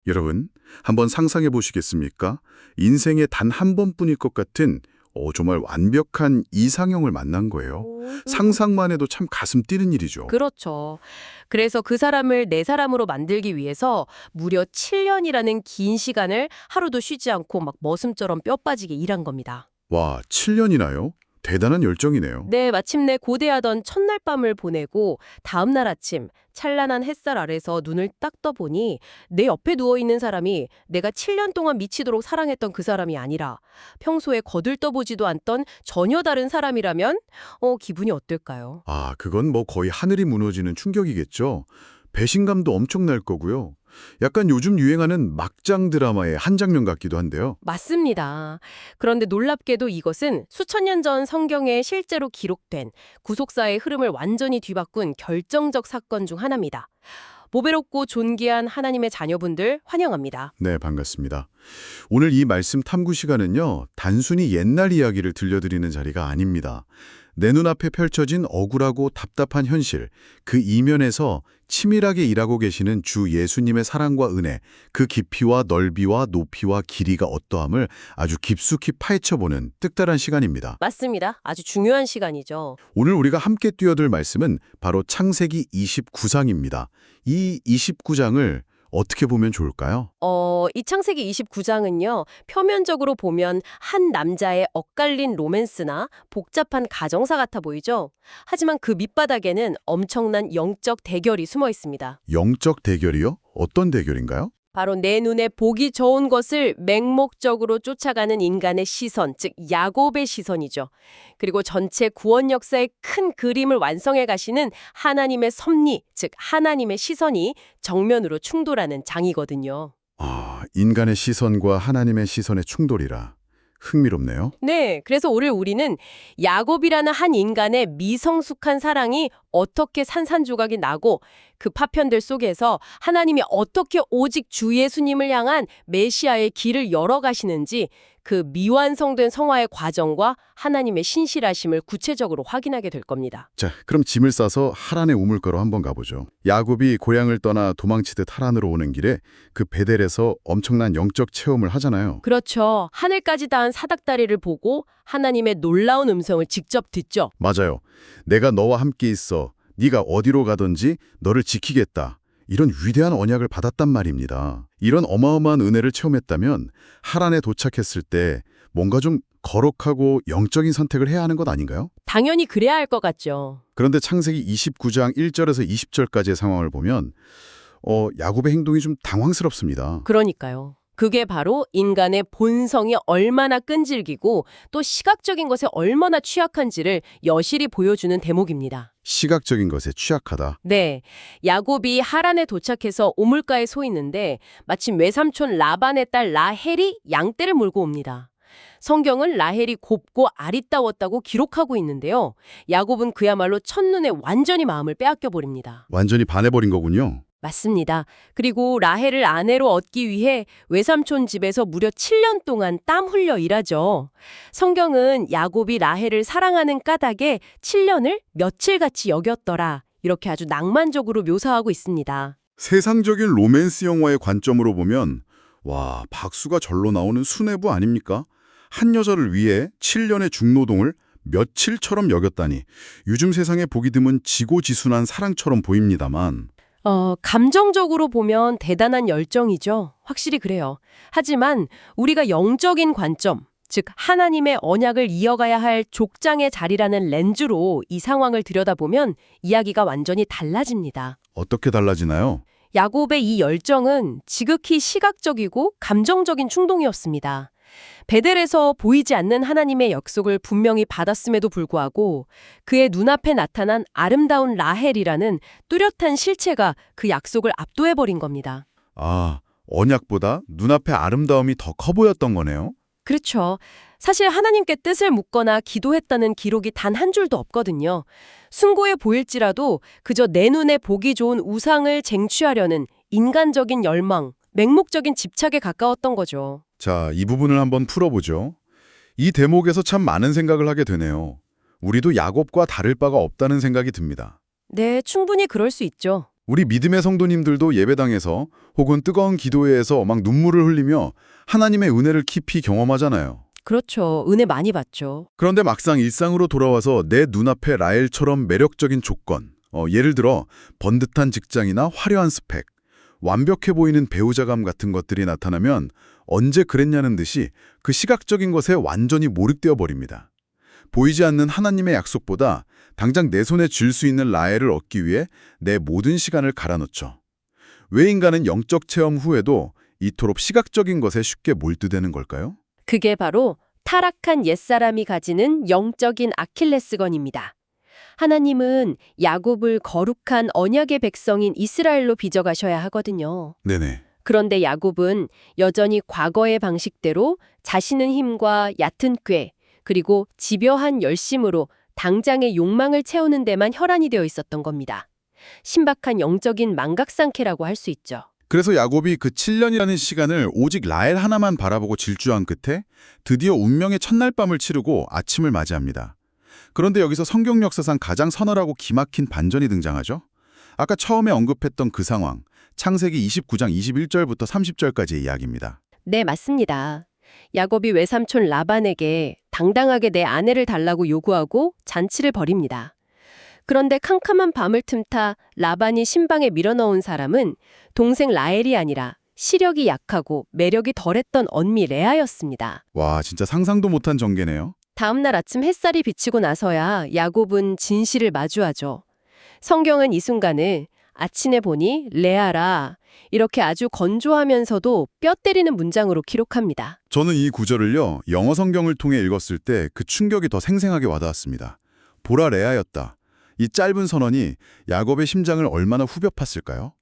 여러분, 한번 상상해 보시겠습니까? 인생에 단 한 번뿐일 것 같은 정말 완벽한 이상형을 만난 거예요. 오, 상상만 해도 참 가슴 뛰는 일이죠. 그렇죠. 그래서 그 사람을 내 사람으로 만들기 위해서 무려 7년이라는 긴 시간을 하루도 쉬지 않고 막 머슴처럼 뼈 빠지게 일한 겁니다. 와, 7년이나요? 대단한 열정이네요. 네, 마침내 고대하던 첫날 밤을 보내고 다음날 아침 찬란한 햇살 아래서 눈을 딱 떠보니 내 옆에 누워있는 사람이 내가 7년 동안 미치도록 사랑했던 그 사람이 아니라 평소에 거들떠보지도 않던 전혀 다른 사람이라면 기분이 어떨까요? 아, 그건 뭐 거의 하늘이 무너지는 충격이겠죠. 배신감도 엄청날 거고요. 약간 요즘 유행하는 막장 드라마의 한 장면 같기도 한데요. 맞습니다. 그런데 놀랍게도 이것은 수천 년 전 성경에 실제로 기록된 구속사의 흐름을 완전히 뒤바꾼 결정적 사건 중 하나입니다. 보배롭고 존귀한 하나님의 자녀분들 환영합니다. 네, 반갑습니다. 오늘 이 말씀 탐구 시간은요, 단순히 옛날 이야기를 들려드리는 자리가 아닙니다. 내 눈앞에 펼쳐진 억울하고 답답한 현실, 그 이면에서 치밀하게 일하고 계시는 주 예수님의 사랑과 은혜, 그 깊이와 넓이와 높이와 길이가 어떠함을 아주 깊숙이 파헤쳐보는 뜻깊은 시간입니다. 맞습니다. 아주 중요한 시간이죠. 오늘 우리가 함께 뛰어들 말씀은 바로 창세기 29장입니다. 이 29장을 어떻게 보면 좋을까요? 이 창세기 29장은요, 표면적으로 보면 한 남자의 엇갈린 로맨스나 복잡한 가정사 같아 보이죠? 하지만 그 밑바닥에는 엄청난 영적 대결이 숨어 있습니다. 영적 대결이요? 어떤 대결인가요? 바로 내 눈에 보기 좋은 것을 맹목적으로 쫓아가는 인간의 시선, 즉 야곱의 시선이죠. 그리고 전체 구원 역사의 큰 그림을 완성해 가시는 하나님의 섭리, 즉 하나님의 시선이 정면으로 충돌하는 장이거든요. 아, 인간의 시선과 하나님의 시선의 충돌이라. 흥미롭네요. 네, 그래서 오늘 우리는 야곱이라는 한 인간의 미성숙한 사랑이 어떻게 산산조각이 나고 그 파편들 속에서 하나님이 어떻게 오직 주 예수님을 향한 메시아의 길을 열어가시는지 그 미완성된 성화의 과정과 하나님의 신실하심을 구체적으로 확인하게 될 겁니다. 자, 그럼 짐을 싸서 하란의 우물가로 한번 가보죠. 야곱이 고향을 떠나 도망치듯 하란으로 오는 길에 그 베델에서 엄청난 영적 체험을 하잖아요. 그렇죠. 하늘까지 닿은 사닥다리를 보고 하나님의 놀라운 음성을 직접 듣죠. 맞아요. 내가 너와 함께 있어. 네가 어디로 가든지 너를 지키겠다. 이런 위대한 언약을 받았단 말입니다. 이런 어마어마한 은혜를 체험했다면 하란에 도착했을 때 뭔가 좀 거룩하고 영적인 선택을 해야 하는 것 아닌가요? 당연히 그래야 할 것 같죠. 그런데 창세기 29장 1절에서 20절까지의 상황을 보면 야곱의 행동이 좀 당황스럽습니다. 그러니까요. 그게 바로 인간의 본성이 얼마나 끈질기고 또 시각적인 것에 얼마나 취약한지를 여실히 보여주는 대목입니다. 시각적인 것에 취약하다. 네, 야곱이 하란에 도착해서 우물가에 서 있는데 마침 외삼촌 라반의 딸 라헬이 양떼를 몰고 옵니다. 성경은 라헬이 곱고 아리따웠다고 기록하고 있는데요. 야곱은 그야말로 첫눈에 완전히 마음을 빼앗겨 버립니다. 완전히 반해버린 거군요. 맞습니다. 그리고 라헬을 아내로 얻기 위해 외삼촌 집에서 무려 7년 동안 땀 흘려 일하죠. 성경은 야곱이 라헬을 사랑하는 까닭에 7년을 며칠같이 여겼더라. 이렇게 아주 낭만적으로 묘사하고 있습니다. 세상적인 로맨스 영화의 관점으로 보면 와, 박수가 절로 나오는 수뇌부 아닙니까? 한 여자를 위해 7년의 중노동을 며칠처럼 여겼다니 요즘 세상에 보기 드문 지고지순한 사랑처럼 보입니다만 감정적으로 보면 대단한 열정이죠. 확실히 그래요. 하지만 우리가 영적인 관점, 즉 하나님의 언약을 이어가야 할 족장의 자리라는 렌즈로 이 상황을 들여다보면 이야기가 완전히 달라집니다. 어떻게 달라지나요? 야곱의 이 열정은 지극히 시각적이고 감정적인 충동이었습니다. 베델에서 보이지 않는 하나님의 약속을 분명히 받았음에도 불구하고 그의 눈앞에 나타난 아름다운 라헬이라는 뚜렷한 실체가 그 약속을 압도해버린 겁니다. 아, 언약보다 눈앞의 아름다움이 더 커 보였던 거네요. 그렇죠. 사실 하나님께 뜻을 묻거나 기도했다는 기록이 단 한 줄도 없거든요. 숭고해 보일지라도 그저 내 눈에 보기 좋은 우상을 쟁취하려는 인간적인 열망, 맹목적인 집착에 가까웠던 거죠. 자, 이 부분을 한번 풀어보죠. 이 대목에서 참 많은 생각을 하게 되네요. 우리도 야곱과 다를 바가 없다는 생각이 듭니다. 네, 충분히 그럴 수 있죠. 우리 믿음의 성도님들도 예배당에서 혹은 뜨거운 기도회에서 막 눈물을 흘리며 하나님의 은혜를 깊이 경험하잖아요. 그렇죠. 은혜 많이 받죠. 그런데 막상 일상으로 돌아와서 내 눈앞에 라헬처럼 매력적인 조건, 예를 들어 번듯한 직장이나 화려한 스펙, 완벽해 보이는 배우자감 같은 것들이 나타나면 언제 그랬냐는 듯이 그 시각적인 것에 완전히 몰입되어 버립니다. 보이지 않는 하나님의 약속보다 당장 내 손에 쥘 수 있는 라헬을 얻기 위해 내 모든 시간을 갈아넣죠. 왜 인간은 영적 체험 후에도 이토록 시각적인 것에 쉽게 몰두되는 걸까요? 그게 바로 타락한 옛사람이 가지는 영적인 아킬레스건입니다. 하나님은 야곱을 거룩한 언약의 백성인 이스라엘로 빚어가셔야 하거든요. 네네. 그런데 야곱은 여전히 과거의 방식대로 자신의 힘과 얕은 꾀, 그리고 집요한 열심으로 당장의 욕망을 채우는 데만 혈안이 되어 있었던 겁니다. 신박한 영적인 망각상태라고 할 수 있죠. 그래서 야곱이 그 7년이라는 시간을 오직 라헬 하나만 바라보고 질주한 끝에 드디어 운명의 첫날 밤을 치르고 아침을 맞이합니다. 그런데 여기서 성경 역사상 가장 서늘하고 기막힌 반전이 등장하죠. 아까 처음에 언급했던 그 상황, 창세기 29장 21절부터 30절까지의 이야기입니다. 네, 맞습니다. 야곱이 외삼촌 라반에게 당당하게 내 아내를 달라고 요구하고 잔치를 벌입니다. 그런데 캄캄한 밤을 틈타 라반이 신방에 밀어넣은 사람은 동생 라헬이 아니라 시력이 약하고 매력이 덜했던 언미 레아였습니다. 와, 진짜 상상도 못한 전개네요. 다음 날 아침 햇살이 비치고 나서야 야곱은 진실을 마주하죠. 성경은 이 순간을 아침에 보니 레아라 이렇게 아주 건조하면서도 뼈 때리는 문장으로 기록합니다. 저는 이 구절을요, 영어 성경을 통해 읽었을 때 그 충격이 더 생생하게 와닿았습니다. 보라 레아였다. 이 짧은 선언이 야곱의 심장을 얼마나 후벼 팠을까요?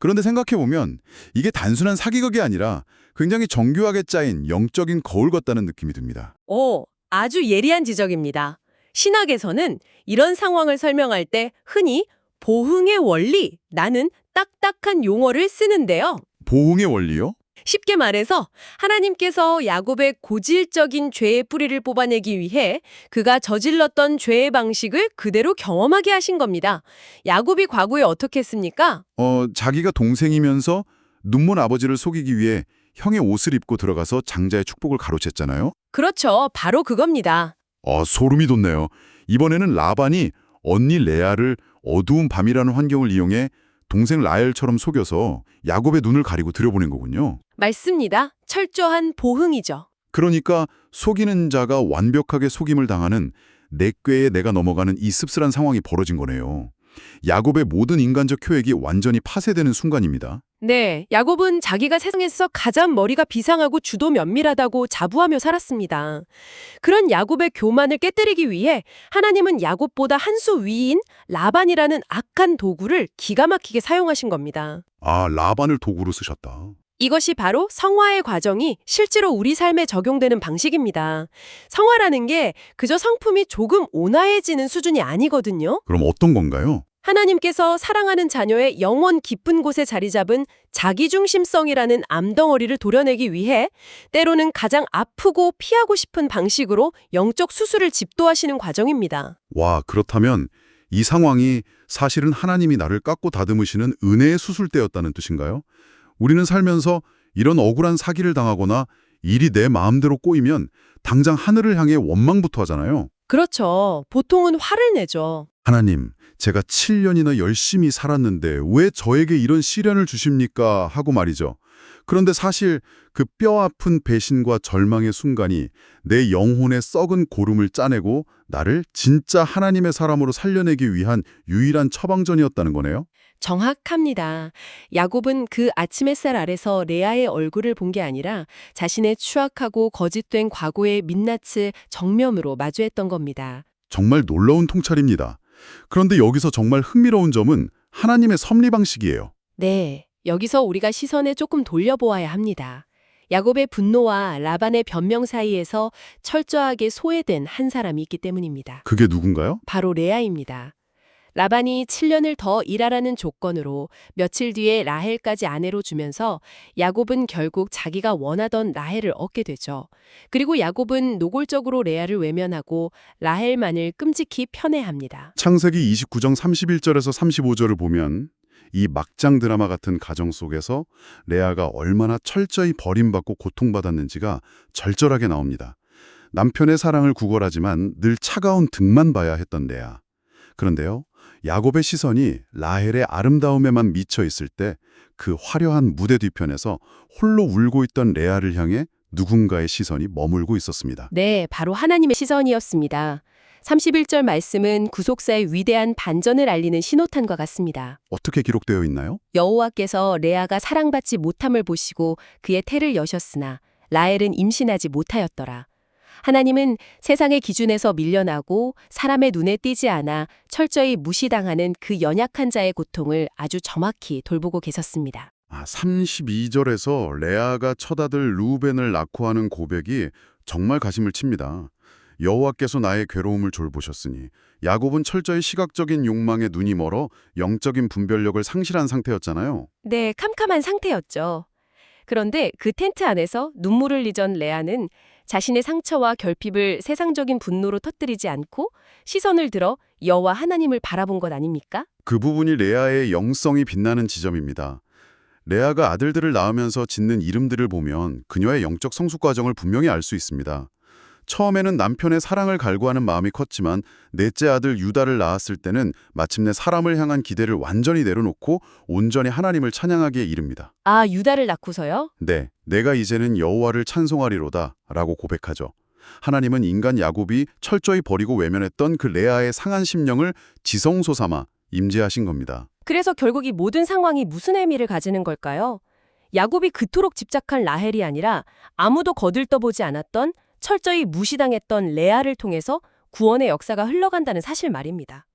그런데 생각해보면 이게 단순한 사기극이 아니라 굉장히 정교하게 짜인 영적인 거울 같다는 느낌이 듭니다. 아주 예리한 지적입니다. 신학에서는 이런 상황을 설명할 때 흔히 보흥의 원리라는 딱딱한 용어를 쓰는데요. 보응의 원리요? 쉽게 말해서 하나님께서 야곱의 고질적인 죄의 뿌리를 뽑아내기 위해 그가 저질렀던 죄의 방식을 그대로 경험하게 하신 겁니다. 야곱이 과거에 어떻게 했습니까? 자기가 동생이면서 눈먼 아버지를 속이기 위해 형의 옷을 입고 들어가서 장자의 축복을 가로챘잖아요. 그렇죠. 바로 그겁니다. 소름이 돋네요. 이번에는 라반이 언니 레아를 어두운 밤이라는 환경을 이용해 동생 라헬처럼 속여서 야곱의 눈을 가리고 들여보낸 거군요. 맞습니다. 철저한 보흥이죠. 그러니까 속이는 자가 완벽하게 속임을 당하는 내 꾀에 내가 넘어가는 이 씁쓸한 상황이 벌어진 거네요. 야곱의 모든 인간적 효액이 완전히 파쇄되는 순간입니다. 네, 야곱은 자기가 세상에서 가장 머리가 비상하고 주도 면밀하다고 자부하며 살았습니다. 그런 야곱의 교만을 깨뜨리기 위해 하나님은 야곱보다 한 수 위인 라반이라는 악한 도구를 기가 막히게 사용하신 겁니다. 라반을 도구로 쓰셨다. 이것이 바로 성화의 과정이 실제로 우리 삶에 적용되는 방식입니다. 성화라는 게 그저 성품이 조금 온화해지는 수준이 아니거든요. 그럼 어떤 건가요? 하나님께서 사랑하는 자녀의 영원 깊은 곳에 자리 잡은 자기중심성이라는 암덩어리를 도려내기 위해 때로는 가장 아프고 피하고 싶은 방식으로 영적 수술을 집도하시는 과정입니다. 와, 그렇다면 이 상황이 사실은 하나님이 나를 깎고 다듬으시는 은혜의 수술대였다는 뜻인가요? 우리는 살면서 이런 억울한 사기를 당하거나 일이 내 마음대로 꼬이면 당장 하늘을 향해 원망부터 하잖아요. 그렇죠. 보통은 화를 내죠. 하나님, 제가 7년이나 열심히 살았는데 왜 저에게 이런 시련을 주십니까? 하고 말이죠. 그런데 사실 그 뼈아픈 배신과 절망의 순간이 내 영혼의 썩은 고름을 짜내고 나를 진짜 하나님의 사람으로 살려내기 위한 유일한 처방전이었다는 거네요. 정확합니다. 야곱은 그 아침 햇살 아래서 레아의 얼굴을 본 게 아니라 자신의 추악하고 거짓된 과거의 민낯을 정면으로 마주했던 겁니다. 정말 놀라운 통찰입니다. 그런데 여기서 정말 흥미로운 점은 하나님의 섭리 방식이에요. 네, 여기서 우리가 시선을 조금 돌려보아야 합니다. 야곱의 분노와 라반의 변명 사이에서 철저하게 소외된 한 사람이 있기 때문입니다. 그게 누군가요? 바로 레아입니다. 라반이 7년을 더 일하라는 조건으로 며칠 뒤에 라헬까지 아내로 주면서 야곱은 결국 자기가 원하던 라헬을 얻게 되죠. 그리고 야곱은 노골적으로 레아를 외면하고 라헬만을 끔찍히 편애합니다. 창세기 29장 31절에서 35절을 보면 이 막장 드라마 같은 가정 속에서 레아가 얼마나 철저히 버림받고 고통받았는지가 절절하게 나옵니다. 남편의 사랑을 구걸하지만 늘 차가운 등만 봐야 했던 레아. 그런데요, 야곱의 시선이 라헬의 아름다움에만 미쳐 있을 때 그 화려한 무대 뒤편에서 홀로 울고 있던 레아를 향해 누군가의 시선이 머물고 있었습니다. 네, 바로 하나님의 시선이었습니다. 31절 말씀은 구속사의 위대한 반전을 알리는 신호탄과 같습니다. 어떻게 기록되어 있나요? 여호와께서 레아가 사랑받지 못함을 보시고 그의 태를 여셨으나 라헬은 임신하지 못하였더라. 하나님은 세상의 기준에서 밀려나고 사람의 눈에 띄지 않아 철저히 무시당하는 그 연약한 자의 고통을 아주 정확히 돌보고 계셨습니다. 32절에서 레아가 처다들 루벤을 낳고 하는 고백이 정말 가심을 칩니다. 여호와께서 나의 괴로움을 졸보셨으니 야곱은 철저히 시각적인 욕망에 눈이 멀어 영적인 분별력을 상실한 상태였잖아요. 네, 캄캄한 상태였죠. 그런데 그 텐트 안에서 눈물을 흘리던 레아는 자신의 상처와 결핍을 세상적인 분노로 터뜨리지 않고 시선을 들어 여호와 하나님을 바라본 것 아닙니까? 그 부분이 레아의 영성이 빛나는 지점입니다. 레아가 아들들을 낳으면서 짓는 이름들을 보면 그녀의 영적 성숙 과정을 분명히 알 수 있습니다. 처음에는 남편의 사랑을 갈구하는 마음이 컸지만 넷째 아들 유다를 낳았을 때는 마침내 사람을 향한 기대를 완전히 내려놓고 온전히 하나님을 찬양하기에 이릅니다. 아, 유다를 낳고서요? 네, 내가 이제는 여호와를 찬송하리로다 라고 고백하죠. 하나님은 인간 야곱이 철저히 버리고 외면했던 그 레아의 상한 심령을 지성소 삼아 임재하신 겁니다. 그래서 결국 이 모든 상황이 무슨 의미를 가지는 걸까요? 야곱이 그토록 집착한 라헬이 아니라 아무도 거들떠보지 않았던 철저히 무시당했던 레아를 통해서 구원의 역사가 흘러간다는 사실 말입니다.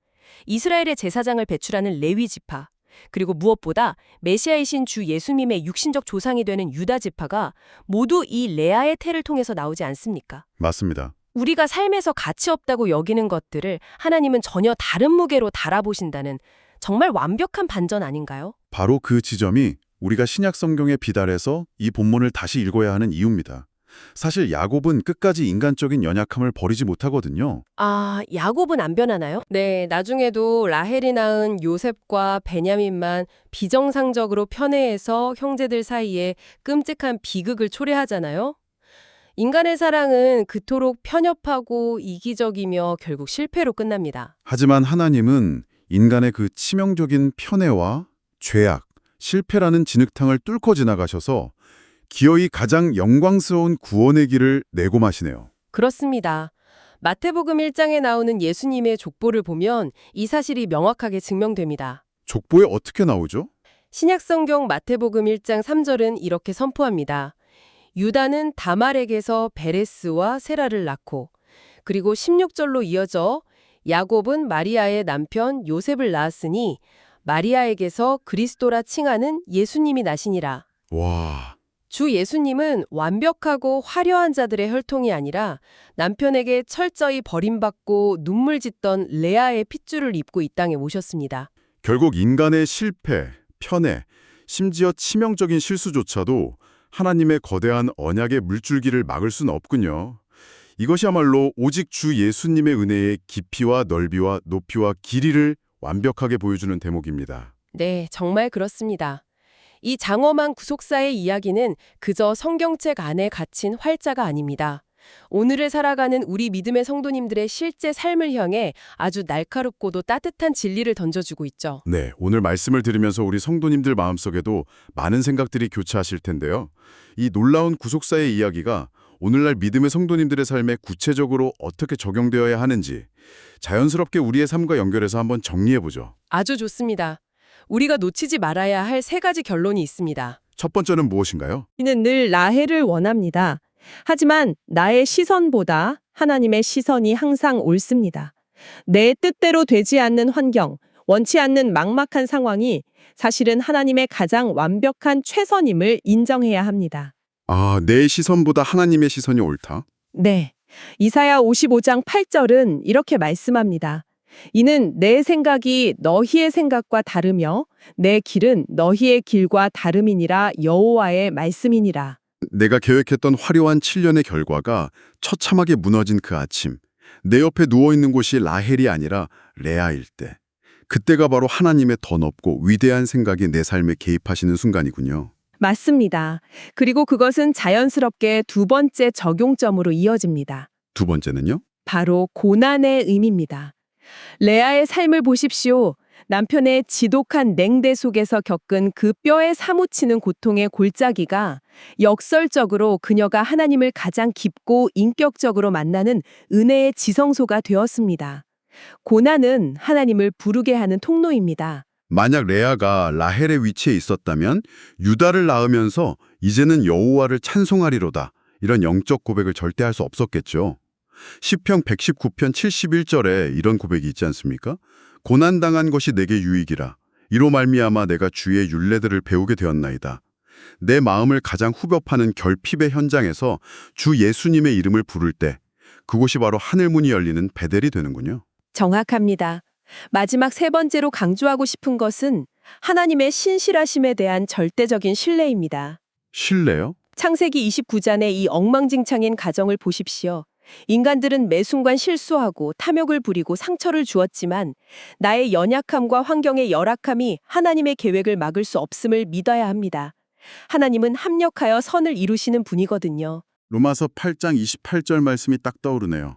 이스라엘의 제사장을 배출하는 레위 지파, 그리고 무엇보다 메시아이신 주 예수님의 육신적 조상이 되는 유다 지파가 모두 이 레아의 태를 통해서 나오지 않습니까? 맞습니다. 우리가 삶에서 가치 없다고 여기는 것들을 하나님은 전혀 다른 무게로 달아보신다는 정말 완벽한 반전 아닌가요? 바로 그 지점이 우리가 신약 성경에 비달해서 이 본문을 다시 읽어야 하는 이유입니다. 사실 야곱은 끝까지 인간적인 연약함을 버리지 못하거든요. 아, 야곱은 안 변하나요? 네, 나중에도 라헬이 낳은 요셉과 베냐민만 비정상적으로 편애해서 형제들 사이에 끔찍한 비극을 초래하잖아요. 인간의 사랑은 그토록 편협하고 이기적이며 결국 실패로 끝납니다. 하지만 하나님은 인간의 그 치명적인 편애와 죄악, 실패라는 진흙탕을 뚫고 지나가셔서 기어이 가장 영광스러운 구원의 길을 내고 마시네요. 그렇습니다. 마태복음 1장에 나오는 예수님의 족보를 보면 이 사실이 명확하게 증명됩니다. 족보에 어떻게 나오죠? 신약성경 마태복음 1장 3절은 이렇게 선포합니다. 유다는 다말에게서 베레스와 세라를 낳고, 그리고 16절로 이어져 야곱은 마리아의 남편 요셉을 낳았으니 마리아에게서 그리스도라 칭하는 예수님이 나시니라. 와, 주 예수님은 완벽하고 화려한 자들의 혈통이 아니라 남편에게 철저히 버림받고 눈물 짓던 레아의 핏줄을 입고 이 땅에 오셨습니다. 결국 인간의 실패, 편애, 심지어 치명적인 실수조차도 하나님의 거대한 언약의 물줄기를 막을 수는 없군요. 이것이야말로 오직 주 예수님의 은혜의 깊이와 넓이와 높이와 길이를 완벽하게 보여주는 대목입니다. 네, 정말 그렇습니다. 이 장엄한 구속사의 이야기는 그저 성경책 안에 갇힌 활자가 아닙니다. 오늘을 살아가는 우리 믿음의 성도님들의 실제 삶을 향해 아주 날카롭고도 따뜻한 진리를 던져주고 있죠. 네, 오늘 말씀을 들으면서 우리 성도님들 마음속에도 많은 생각들이 교차하실 텐데요. 이 놀라운 구속사의 이야기가 오늘날 믿음의 성도님들의 삶에 구체적으로 어떻게 적용되어야 하는지 자연스럽게 우리의 삶과 연결해서 한번 정리해보죠. 아주 좋습니다. 우리가 놓치지 말아야 할 세 가지 결론이 있습니다. 첫 번째는 무엇인가요? 우리는 늘 라헬을 원합니다. 하지만 나의 시선보다 하나님의 시선이 항상 옳습니다. 내 뜻대로 되지 않는 환경, 원치 않는 막막한 상황이 사실은 하나님의 가장 완벽한 최선임을 인정해야 합니다. 내 시선보다 하나님의 시선이 옳다. 네. 이사야 55장 8절은 이렇게 말씀합니다. 이는 내 생각이 너희의 생각과 다르며 내 길은 너희의 길과 다름이니라 여호와의 말씀이니라. 내가 계획했던 화려한 7년의 결과가 처참하게 무너진 그 아침, 내 옆에 누워있는 곳이 라헬이 아니라 레아일 때, 그때가 바로 하나님의 더 넓고 위대한 생각이 내 삶에 개입하시는 순간이군요. 맞습니다. 그리고 그것은 자연스럽게 두 번째 적용점으로 이어집니다. 두 번째는요? 바로 고난의 의미입니다. 레아의 삶을 보십시오. 남편의 지독한 냉대 속에서 겪은 그 뼈에 사무치는 고통의 골짜기가 역설적으로 그녀가 하나님을 가장 깊고 인격적으로 만나는 은혜의 지성소가 되었습니다. 고난은 하나님을 부르게 하는 통로입니다. 만약 레아가 라헬의 위치에 있었다면 유다를 낳으면서 이제는 여호와를 찬송하리로다. 이런 영적 고백을 절대 할 수 없었겠죠. 시편 119편 71절에 이런 고백이 있지 않습니까? 고난당한 것이 내게 유익이라. 이로 말미암아 내가 주의 율례들을 배우게 되었나이다. 내 마음을 가장 후벼파는 결핍의 현장에서 주 예수님의 이름을 부를 때 그곳이 바로 하늘문이 열리는 베델이 되는군요. 정확합니다. 마지막 세 번째로 강조하고 싶은 것은 하나님의 신실하심에 대한 절대적인 신뢰입니다. 신뢰요? 창세기 29장의 이 엉망진창인 가정을 보십시오. 인간들은 매 순간 실수하고 탐욕을 부리고 상처를 주었지만 나의 연약함과 환경의 열악함이 하나님의 계획을 막을 수 없음을 믿어야 합니다. 하나님은 합력하여 선을 이루시는 분이거든요. 로마서 8장 28절 말씀이 딱 떠오르네요.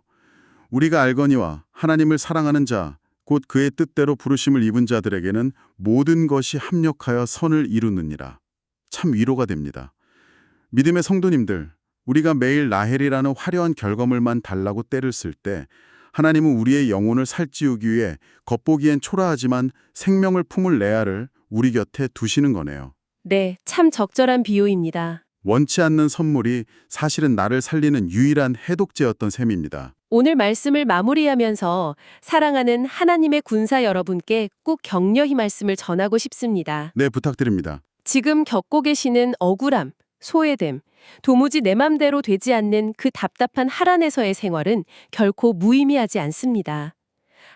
우리가 알거니와 하나님을 사랑하는 자, 곧 그의 뜻대로 부르심을 입은 자들에게는 모든 것이 합력하여 선을 이루느니라. 참 위로가 됩니다. 믿음의 성도님들, 우리가 매일 라헬이라는 화려한 결과물만 달라고 때를 쓸 때 하나님은 우리의 영혼을 살찌우기 위해 겉보기엔 초라하지만 생명을 품을 레아를 우리 곁에 두시는 거네요. 네, 참 적절한 비유입니다. 원치 않는 선물이 사실은 나를 살리는 유일한 해독제였던 셈입니다. 오늘 말씀을 마무리하면서 사랑하는 하나님의 군사 여러분께 꼭 격려히 말씀을 전하고 싶습니다. 네, 부탁드립니다. 지금 겪고 계시는 억울함, 소외됨, 도무지 내 맘대로 되지 않는 그 답답한 하란에서의 생활은 결코 무의미하지 않습니다.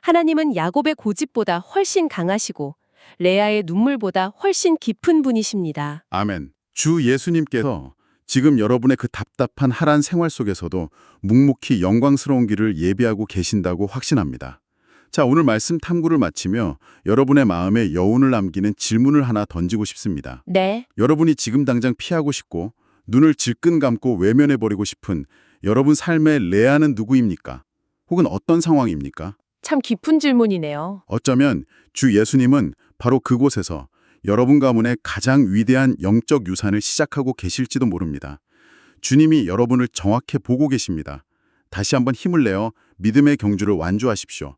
하나님은 야곱의 고집보다 훨씬 강하시고 레아의 눈물보다 훨씬 깊은 분이십니다. 아멘. 주 예수님께서 지금 여러분의 그 답답한 하란 생활 속에서도 묵묵히 영광스러운 길을 예비하고 계신다고 확신합니다. 자, 오늘 말씀 탐구를 마치며 여러분의 마음에 여운을 남기는 질문을 하나 던지고 싶습니다. 네. 여러분이 지금 당장 피하고 싶고 눈을 질끈 감고 외면해버리고 싶은 여러분 삶의 레아는 누구입니까? 혹은 어떤 상황입니까? 참 깊은 질문이네요. 어쩌면 주 예수님은 바로 그곳에서 여러분 가문의 가장 위대한 영적 유산을 시작하고 계실지도 모릅니다. 주님이 여러분을 정확히 보고 계십니다. 다시 한번 힘을 내어 믿음의 경주를 완주하십시오.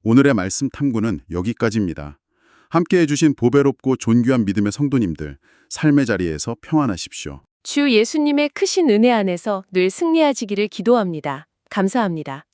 오늘의 말씀 탐구는 여기까지입니다. 함께해 주신 보배롭고 존귀한 믿음의 성도님들, 삶의 자리에서 평안하십시오. 주 예수님의 크신 은혜 안에서 늘 승리하시기를 기도합니다. 감사합니다.